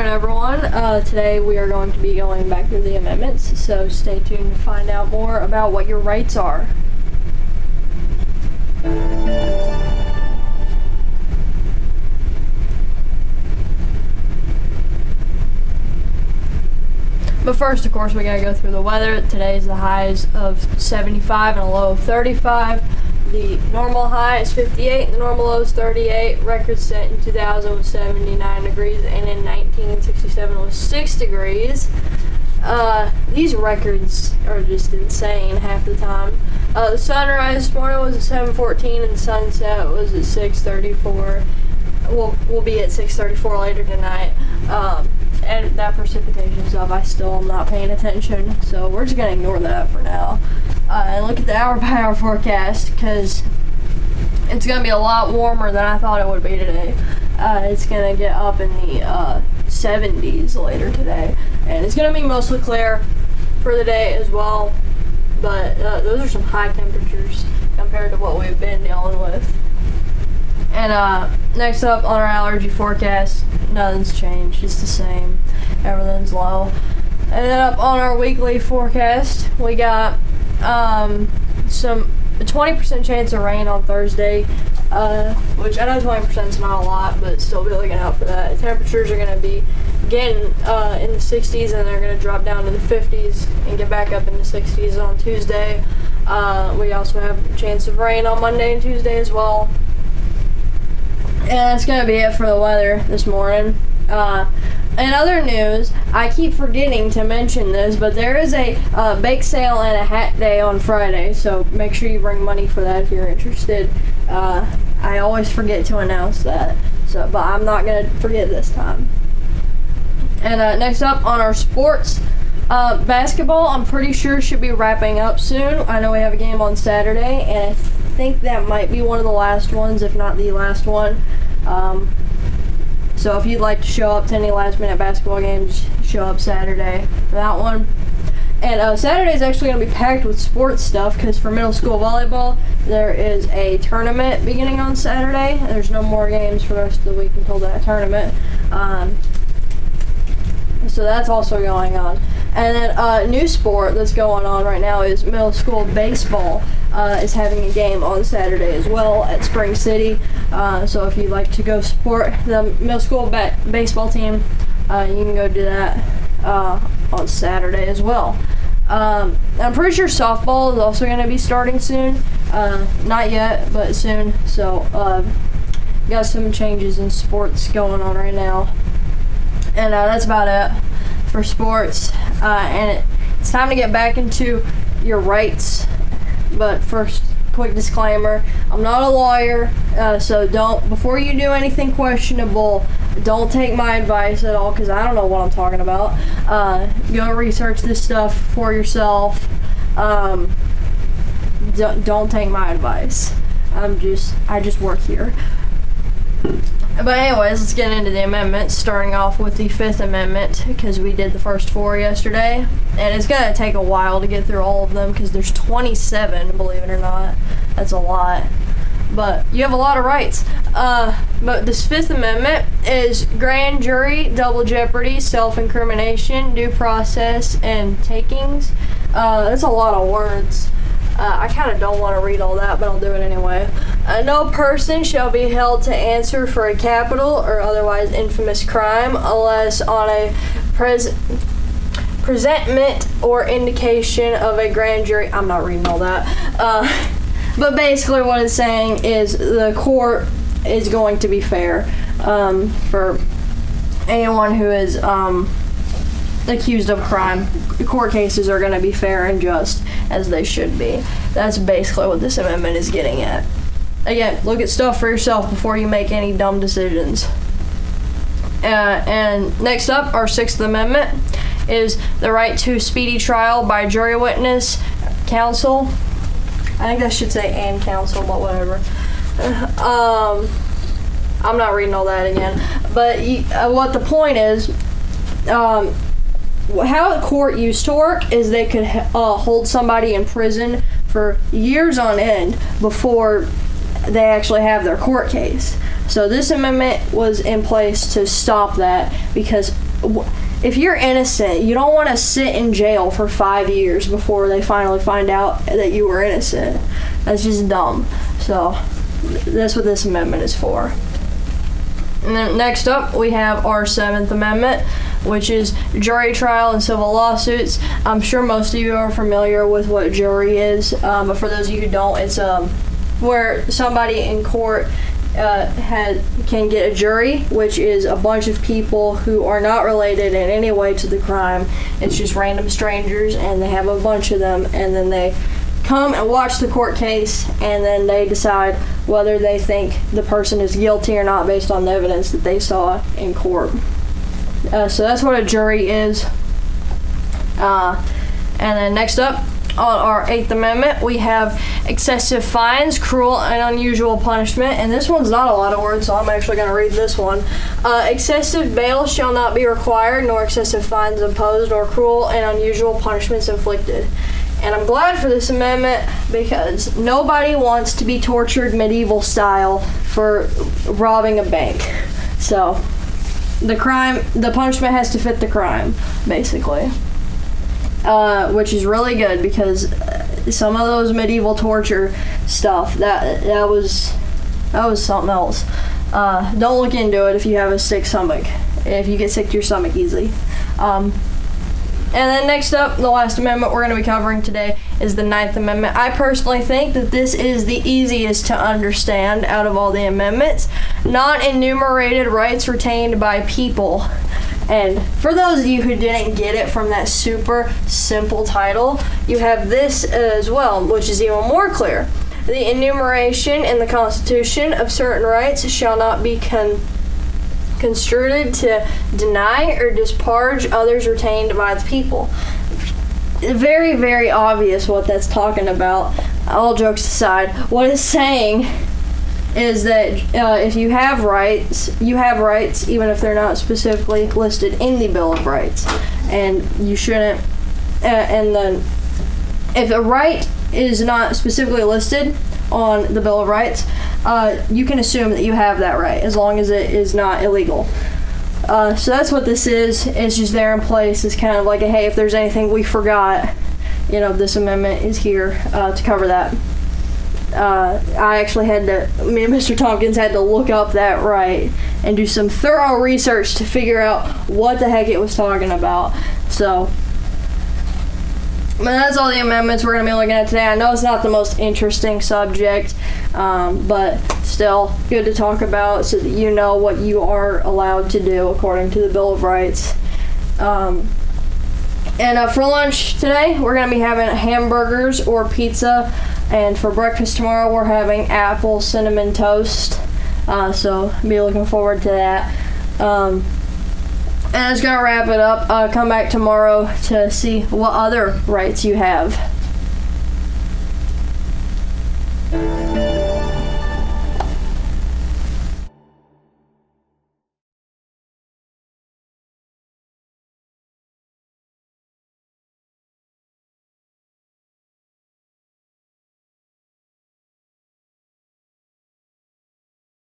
morning, everyone. Today we are going to be going back through the amendments, so stay tuned to find out more about what your rights are. But first, of course, we gotta go through the weather. Today's the highs of 75 and a low of 35. The normal high is 58 and the normal low is 38. Record set in 2000 was 79 degrees and in 1967 was 6 degrees. These records are just insane half the time. The sunrise this morning was at 7:14 and the sunset was at 6:34. We'll be at 6:34 later tonight. And that precipitation stuff, I still am not paying attention, so we're just gonna ignore that for now. And look at the hour-by-hour forecast, because it's gonna be a lot warmer than I thought it would be today. It's gonna get up in the 70s later today, and it's gonna be mostly clear for the day as well. But those are some high temperatures compared to what we've been dealing with. And next up on our allergy forecast, nothing's changed, it's the same. Everything's low. And then up on our weekly forecast, we got some 20% chance of rain on Thursday, which I know 20% is not a lot, but still be looking out for that. Temperatures are going to be getting in the 60s, and they're going to drop down to the 50s and get back up in the 60s on Tuesday. We also have a chance of rain on Monday and Tuesday as well. And that's going to be it for the weather this morning. In other news, I keep forgetting to mention this, but there is a bake sale and a hat day on Friday, so make sure you bring money for that if you're interested. I always forget to announce that, but I'm not going to forget this time. And next up on our sports, basketball, I'm pretty sure should be wrapping up soon. I know we have a game on Saturday, and I think that might be one of the last ones, if not the last one. So if you'd like to show up to any last-minute basketball games, show up Saturday for that one. And Saturday is actually going to be packed with sports stuff, because for middle school volleyball, there is a tournament beginning on Saturday. There's no more games for the rest of the week until that tournament. So that's also going on. And then new sport that's going on right now is middle school baseball is having a game on Saturday as well at Spring City. So if you'd like to go support the middle school baseball team, you can go do that on Saturday as well. I'm pretty sure softball is also going to be starting soon. Not yet, but soon. So got some changes in sports going on right now. And that's about it for sports. And it's time to get back into your rights. But first, quick disclaimer, I'm not a lawyer, so before you do anything questionable, don't take my advice at all, because I don't know what I'm talking about. Go research this stuff for yourself. Don't take my advice. I just work here. But anyways, let's get into the amendments, starting off with the 5th Amendment, because we did the first 4 yesterday, and it's going to take a while to get through all of them, because there's 27, believe it or not. That's a lot. But you have a lot of rights. But this 5th Amendment is grand jury, double jeopardy, self-incrimination, due process, and takings. That's a lot of words. I kind of don't want to read all that, but I'll do it anyway. No person shall be held to answer for a capital or otherwise infamous crime unless on a presentment or indication of a grand jury. I'm not reading all that. But basically what it's saying is the court is going to be fair for anyone who is accused of crime. Court cases are going to be fair and just, as they should be. That's basically what this amendment is getting at. Again, look at stuff for yourself before you make any dumb decisions. And next up, our 6th Amendment is the right to speedy trial by jury witness, counsel. I think that should say and counsel, but whatever. I'm not reading all that again. But what the point is, how the court used to work is they could hold somebody in prison for years on end before they actually have their court case. So this amendment was in place to stop that, because if you're innocent, you don't want to sit in jail for 5 years before they finally find out that you were innocent. That's just dumb. So that's what this amendment is for. And then next up, we have our 7th Amendment, which is jury trial and civil lawsuits. I'm sure most of you are familiar with what jury is, but for those of you who don't, it's where somebody in court can get a jury, which is a bunch of people who are not related in any way to the crime. It's just random strangers, and they have a bunch of them, and then they come and watch the court case, and then they decide whether they think the person is guilty or not based on the evidence that they saw in court. So that's what a jury is. And then next up, on our 8th Amendment, we have excessive fines, cruel and unusual punishment. And this one's not a lot of words, so I'm actually going to read this one. Excessive bail shall not be required, nor excessive fines imposed, nor cruel and unusual punishments inflicted. And I'm glad for this amendment because nobody wants to be tortured medieval style for robbing a bank. So the punishment has to fit the crime, basically. Which is really good because some of those medieval torture stuff, that was something else. Don't look into it if you have a sick stomach, if you get sick to your stomach easily. And then next up, the last amendment we're going to be covering today is the 9th Amendment. I personally think that this is the easiest to understand out of all the amendments. Non-enumerated rights retained by people. And for those of you who didn't get it from that super simple title, you have this as well, which is even more clear. The enumeration in the Constitution of certain rights shall not be construed to deny or disparage others retained by the people. Very, very obvious what that's talking about. All jokes aside, what it's saying is that if you have rights, you have rights even if they're not specifically listed in the Bill of Rights. And you shouldn't, and then if a right is not specifically listed on the Bill of Rights, you can assume that you have that right as long as it is not illegal. So that's what this is. It's just there in place. It's kind of like a, hey, if there's anything we forgot, this amendment is here to cover that. I actually me and Mr. Tompkins had to look up that right and do some thorough research to figure out what the heck it was talking about. So, but that's all the amendments we're going to be looking at today. I know it's not the most interesting subject, but still good to talk about so that you know what you are allowed to do according to the Bill of Rights. And for lunch today, we're going to be having hamburgers or pizza. And for breakfast tomorrow, we're having apple cinnamon toast. So be looking forward to that. And that's going to wrap it up. Come back tomorrow to see what other rights you have.